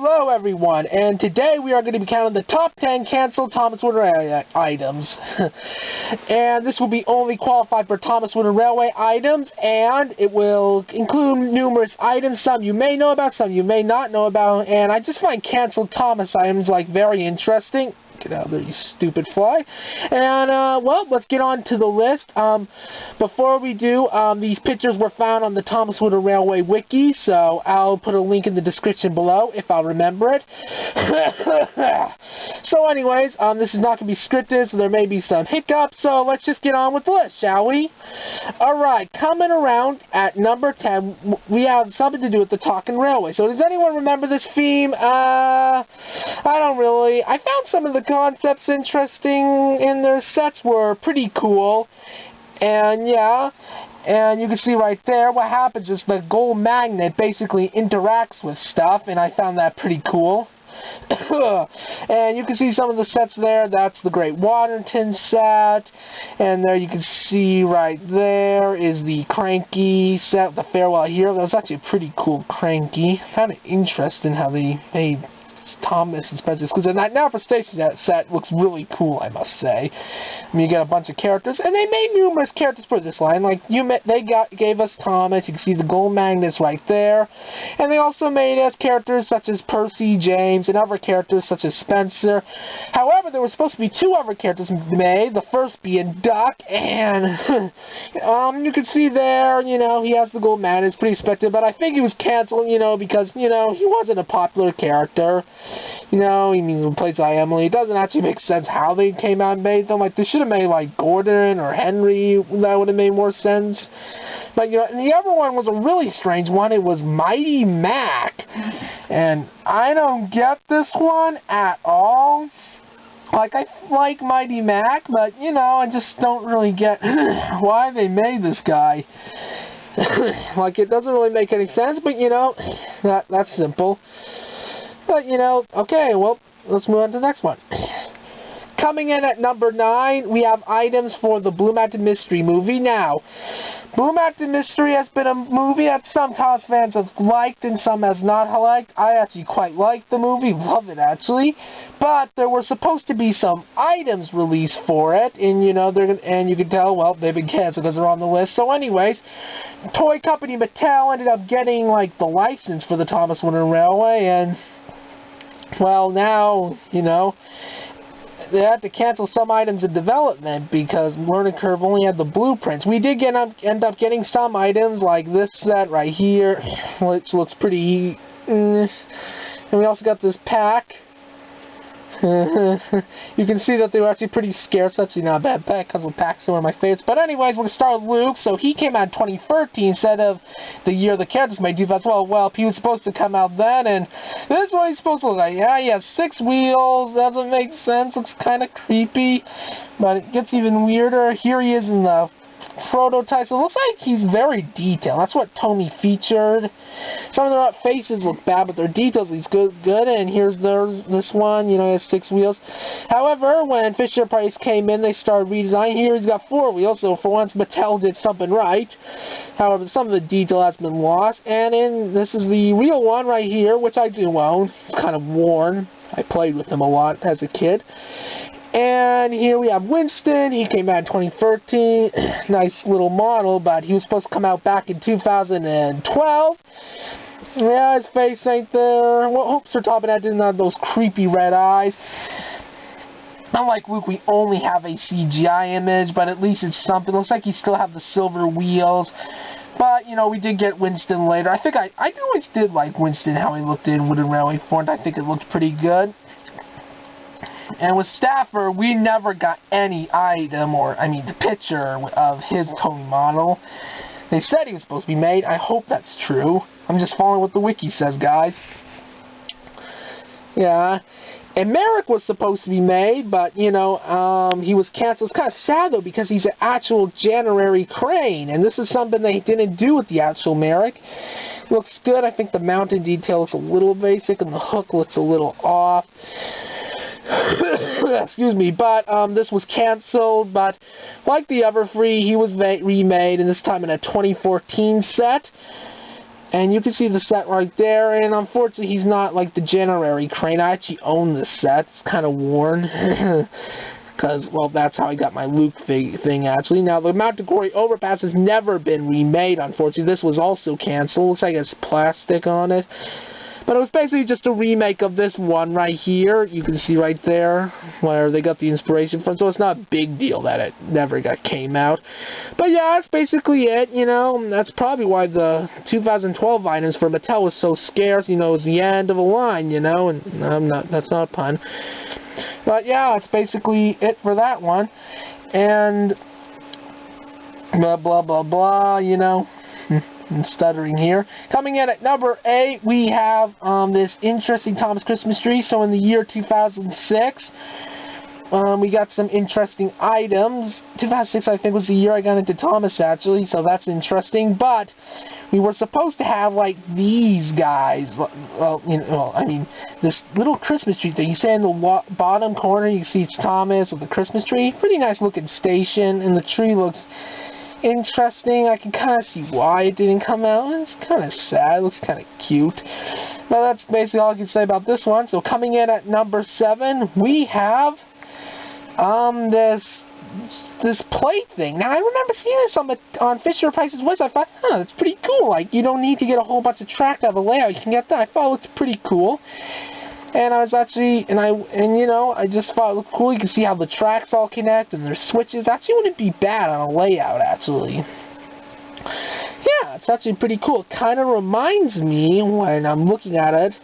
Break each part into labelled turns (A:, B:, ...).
A: Hello everyone, and today we are going to be counting the top 10 canceled Thomas Wooden Railway items. And this will be only qualified for Thomas Wooden Railway items, and it will include numerous items, some you may know about, some you may not know about, and I just find canceled Thomas items very interesting. Get out of there, you stupid fly. And, well, let's get on to the list. Before we do, these pictures were found on the Thomas Wooden Railway wiki, so I'll put a link in the description below if I'll remember it. So anyways, this is not going to be scripted, so there may be some hiccups, so let's just get on with the list, shall we? Alright, coming around at number 10, we have something to do with the Talking Railway. So does anyone remember this theme? I don't really. I found some of the concepts interesting, and their sets were pretty cool. And yeah, and you can see right there what happens is the gold magnet basically interacts with stuff, and I found that pretty cool. And you can see some of the sets there. That's the Great Waterton set, and there you can see right there is the Cranky set, the Farewell Hero. That was actually a pretty cool Cranky. Kind of interesting how they made Thomas and Spencer's, because that Now for Station set looks really cool, I must say. I mean, you get a bunch of characters, and they made numerous characters for this line. Like gave us Thomas. You can see the gold magnets right there, and they also made us characters such as Percy, James, and other characters such as Spencer. However, there were supposed to be two other characters made. The first being Duck, and you can see there, you know, he has the gold magnets, pretty expected, but I think he was canceled, you know, because he wasn't a popular character. You know, he means plays by Emily. It doesn't actually make sense how they came out and made them. Like, they should have made, like, Gordon or Henry. That would have made more sense. But, you know, and the other one was a really strange one. It was Mighty Mac. And I don't get this one at all. Like, I like Mighty Mac, but, you know, I just don't really get why they made this guy. Like, it doesn't really make any sense, but, you know, that's simple. But, you know, okay, well, let's move on to the next one. Coming in at number 9, we have items for the Blue Mountain Mystery movie. Now, Blue Mountain Mystery has been a movie that some Thomas fans have liked and some has not liked. I actually quite liked the movie, love it actually. But there were supposed to be some items released for it, and you know, and you can tell, well, they've been canceled because they're on the list. So anyways, toy company Mattel ended up getting, like, the license for the Thomas Wooden Railway, and well, now, you know, they had to cancel some items in development because Learning Curve only had the blueprints. We did end up getting some items like this set right here, which looks pretty. And we also got this pack. You can see that they were actually pretty scarce. That's actually not a bad pack because packs are one of my favorites. But anyways, we're going to start with Luke. So he came out in 2013 instead of the year the characters made 2012. Well, he was supposed to come out then, and this is what he's supposed to look like. Yeah, he has 6 wheels. Doesn't make sense. Looks kind of creepy. But it gets even weirder. Here he is in the prototype. So it looks like he's very detailed. That's what Tony featured. Some of their faces look bad, but their details he's good. And here's this one. You know, he has 6 wheels. However, when Fisher-Price came in, they started redesigning. Here he's got 4 wheels. So for once, Mattel did something right. However, some of the detail has been lost. And this is the real one right here, which I do own. He's kind of worn. I played with him a lot as a kid. And here we have Winston. He came out in 2013. Nice little model, but he was supposed to come out back in 2012. Yeah, his face ain't there. Well, hopes are top of that didn't have those creepy red eyes. Unlike Luke, we only have a CGI image, but at least it's something. Looks like he still have the silver wheels. But, you know, we did get Winston later. I think I always did like Winston, how he looked in Wooden Railway Fort. I think it looked pretty good. And with Stafford, we never got any item, or, I mean, the picture of his Tony model. They said he was supposed to be made. I hope that's true. I'm just following what the wiki says, guys. Yeah. And Merrick was supposed to be made, but, you know, he was canceled. It's kind of sad, though, because he's an actual January crane. And this is something they didn't do with the actual Merrick. Looks good. I think the mountain detail is a little basic, and the hook looks a little off. Excuse me, but this was canceled, but like the other 3, he was remade, and this time in a 2014 set. And you can see the set right there, and unfortunately he's not like the January Crane. I actually own this set. It's kind of worn. Because, well, that's how I got my Luke thing, actually. Now, the Mount Gory Overpass has never been remade, unfortunately. This was also canceled. Looks like it's plastic on it. But it was basically just a remake of this one right here. You can see right there where they got the inspiration from. So it's not a big deal that it never came out. But yeah, that's basically it, you know. That's probably why the 2012 items for Mattel was so scarce. You know, it was the end of a line, you know. And that's not a pun. But yeah, that's basically it for that one. And blah, blah, blah, blah, you know. I'm stuttering here. Coming in at number 8, we have this interesting Thomas Christmas tree. So in the year 2006, we got some interesting items. 2006, I think, was the year I got into Thomas, actually, so that's interesting. But we were supposed to have, like, these guys. Well, you know, I mean, this little Christmas tree thing. You see in the bottom corner, you see it's Thomas with the Christmas tree. Pretty nice looking station, and the tree looks interesting. I can kind of see why it didn't come out. It's kind of sad. It looks kind of cute. But that's basically all I can say about this one. So coming in at number 7, we have this plate thing. Now I remember seeing this on Fisher-Price's website. I thought, that's pretty cool. Like, you don't need to get a whole bunch of track to have a layout. You can get that. I thought it looked pretty cool. And I was actually, you know, I just thought it looked cool. You can see how the tracks all connect and there's switches. Actually wouldn't be bad on a layout, actually. Yeah, it's actually pretty cool. It kind of reminds me, when I'm looking at it,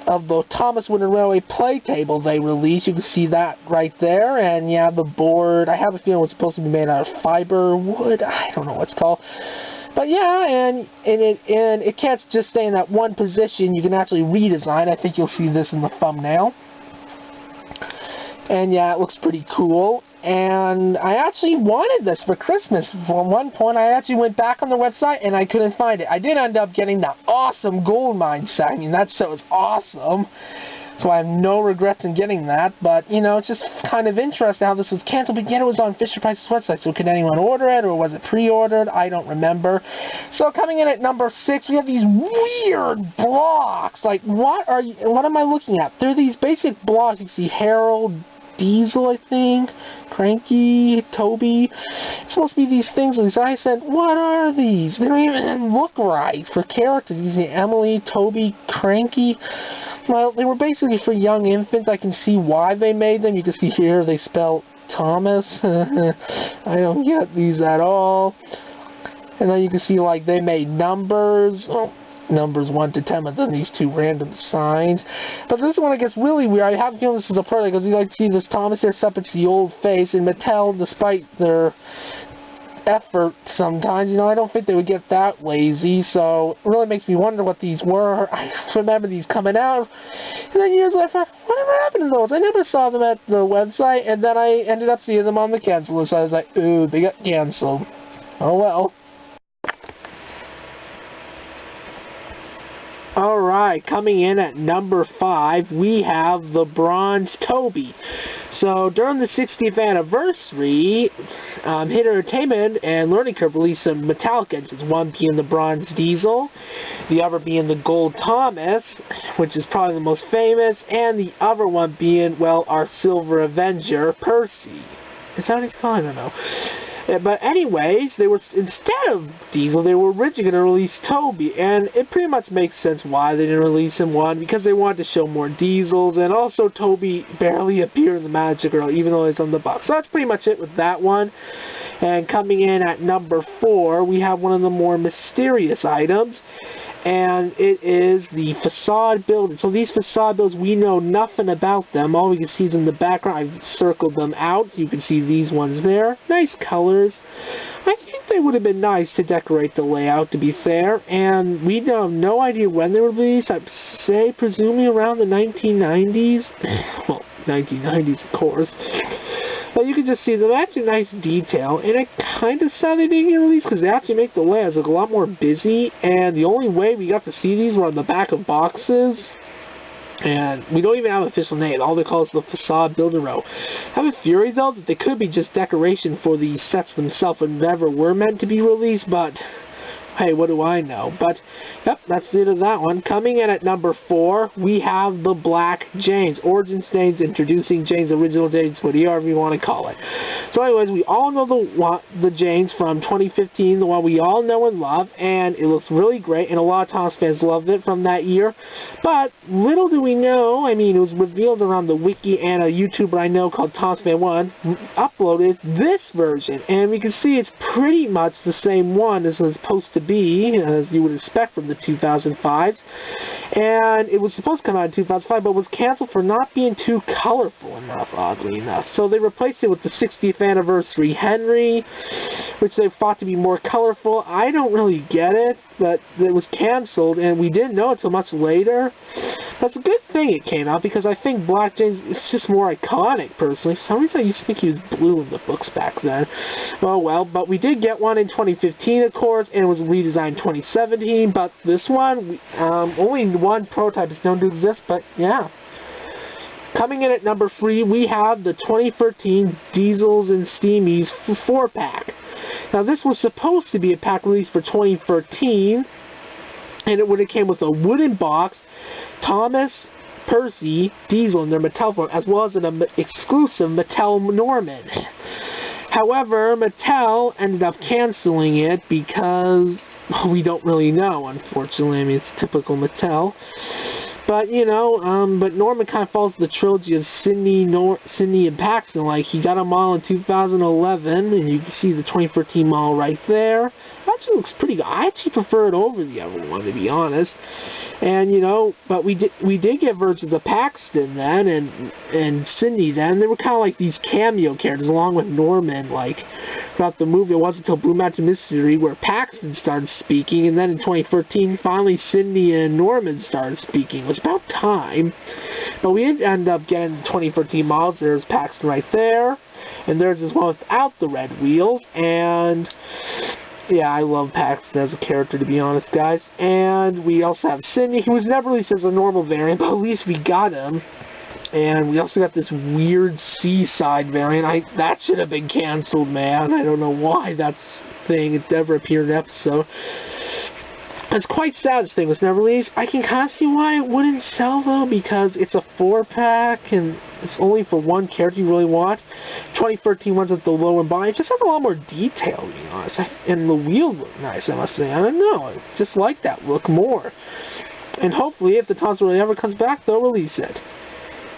A: of the Thomas Wooden Railway play table they released. You can see that right there. And yeah, the board, I have a feeling it's supposed to be made out of fiber wood. I don't know what it's called. But yeah, and it can't just stay in that one position. You can actually redesign. I think you'll see this in the thumbnail. And yeah, it looks pretty cool. And I actually wanted this for Christmas. For one point, I actually went back on the website and I couldn't find it. I did end up getting the awesome gold mine set. I mean, that set was awesome. So I have no regrets in getting that. But, you know, it's just kind of interesting how this was canceled. But yet it was on Fisher-Price's website. So could anyone order it, or was it pre-ordered? I don't remember. So coming in at number 6, we have these weird blocks. Like, what am I looking at? They're these basic blocks. You can see Harold, Diesel, I think, Cranky, Toby. It's supposed to be these things. I said, what are these? They don't even look right for characters. You see Emily, Toby, Cranky. Well, they were basically for young infants. I can see why they made them. You can see here they spell Thomas. I don't get these at all. And then you can see, like, they made numbers. Oh, numbers 1 to 10, but then these two random signs. But this one, I guess, really weird. I have a feeling this is a product because we like to see this Thomas here, except it's the old face. And Mattel, despite their effort sometimes, you know, I don't think they would get that lazy. So it really makes me wonder what these were. I remember these coming out, and then years later, whatever happened to those? I never saw them at the website, and then I ended up seeing them on the cancel list. I was like, ooh, they got canceled. Oh well. Alright, coming in at number 5, we have the Bronze Toby. So, during the 60th anniversary, Hit Entertainment and Learning Curve released some metallic engines, one being the Bronze Diesel, the other being the Gold Thomas, which is probably the most famous, and the other one being, well, our Silver Avenger, Percy. Is that what he's called? I don't know. But anyways, they were, instead of Diesel, they were originally going to release Toby, and it pretty much makes sense why they didn't release him. One, because they wanted to show more Diesels, and also Toby barely appeared in the Magic Girl, even though he's on the box. So that's pretty much it with that one. And coming in at number 4, we have one of the more mysterious items, and it is the facade building. So these facade builds, we know nothing about them. All we can see is in the background. I've circled them out. You can see these ones there. Nice colors. I think they would have been nice to decorate the layout, to be fair. And we have no idea when they were released. I'd say presumably around the 1990s. Well, 1990s, of course. But you can just see them actually nice detail, and it kind of sad they didn't get released because they actually make the layouts look a lot more busy, and the only way we got to see these were on the back of boxes, and we don't even have an official name. All they call is the Facade Building Row. I have a theory, though, that they could be just decoration for the sets themselves and never were meant to be released, but hey, what do I know? But, yep, that's the end of that one. Coming in at number 4, we have the Black Janes. Origin Stains, Introducing Janes, Original Janes, whatever you want to call it. So anyways, we all know the Janes from 2015, the one we all know and love, and it looks really great, and a lot of Thomas fans loved it from that year. But little do we know, I mean, it was revealed around the wiki, and a YouTuber I know called ThomasFan1 uploaded this version, and we can see it's pretty much the same one as it's supposed to be, as you would expect from the 2005s. And it was supposed to come out in 2005, but was canceled for not being too colorful enough, oddly enough. So they replaced it with the 60th anniversary Henry, which they thought to be more colorful. I don't really get it, but it was canceled, and we didn't know until much later. That's a good thing it came out, because I think Black Janes is just more iconic, personally. For some reason, I used to think he was blue in the books back then. Oh well, but we did get one in 2015, of course, and it was redesigned in 2017, but this one, only one prototype is known to exist, but yeah. Coming in at number 3, we have the 2013 Diesels and Steamies 4-pack. Now, this was supposed to be a pack release for 2013, and it would have came with a wooden box, Thomas, Percy, Diesel in their Mattel form, as well as an exclusive Mattel Norman. However, Mattel ended up canceling it because we don't really know, unfortunately. I mean, it's typical Mattel. But, you know, but Norman kind of follows the trilogy of Sidney and Paxton. Like, he got them all in 2011, and you can see the 2013 model right there. It actually looks pretty good. I actually prefer it over the other one, to be honest. And, you know, but we did get versions of Paxton then, and Sidney then. They were kind of like these cameo characters, along with Norman, like, throughout the movie. It wasn't until Blue Mountain Mystery where Paxton started speaking, and then in 2013, finally Sidney and Norman started speaking. It was about time. But we did end up getting the 2013 models. There's Paxton right there, and there's this one without the red wheels, and yeah, I love Paxton as a character, to be honest, guys. And we also have Sidney. He was never released as a normal variant, but at least we got him. And we also got this weird Seaside variant. That should have been canceled, man. I don't know why that's a thing. It never appeared in an episode. It's quite sad this thing was never released. I can kind of see why it wouldn't sell, though, because it's a 4-pack, and it's only for one character you really want. 2013 one's at the lower body. It just has a lot more detail, to be honest. And the wheels look nice, I must say. I don't know. I just like that look more. And hopefully, if the Thomas really ever comes back, they'll release it.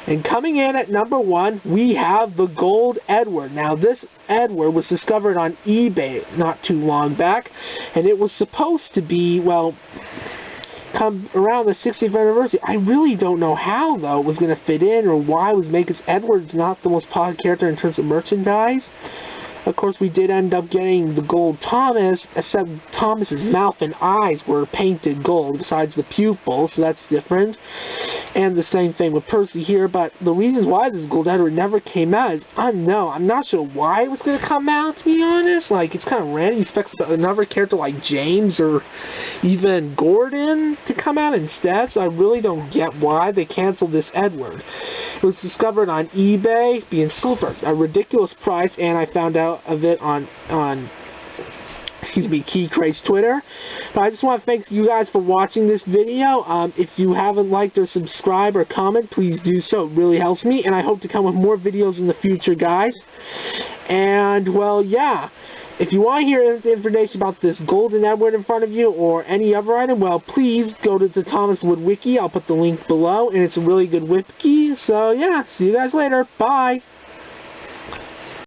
A: And coming in at number 1, we have the Gold Edward. Now, this Edward was discovered on eBay not too long back, and it was supposed to be, well, come around the 60th anniversary. I really don't know how, though, it was going to fit in, or why it was made, because Edward's not the most popular character in terms of merchandise. Of course, we did end up getting the gold Thomas, except Thomas's mouth and eyes were painted gold, besides the pupils, so that's different. And the same thing with Percy here, but the reasons why this Gold Edward never came out is unknown. I'm not sure why it was going to come out, to be honest. Like, it's kind of random. You expect another character like James or even Gordon to come out instead, so I really don't get why they canceled this Edward. It was discovered on eBay, being sold for a ridiculous price, and I found out of it on Key Craze Twitter. But I just want to thank you guys for watching this video. If you haven't liked or subscribed or comment, please do so. It really helps me, and I hope to come with more videos in the future, guys. And, well, yeah. If you want to hear information about this Golden Edward in front of you, or any other item, well, please go to the Thomas Wood Wiki. I'll put the link below, and it's a really good wiki. So, yeah, see you guys later. Bye!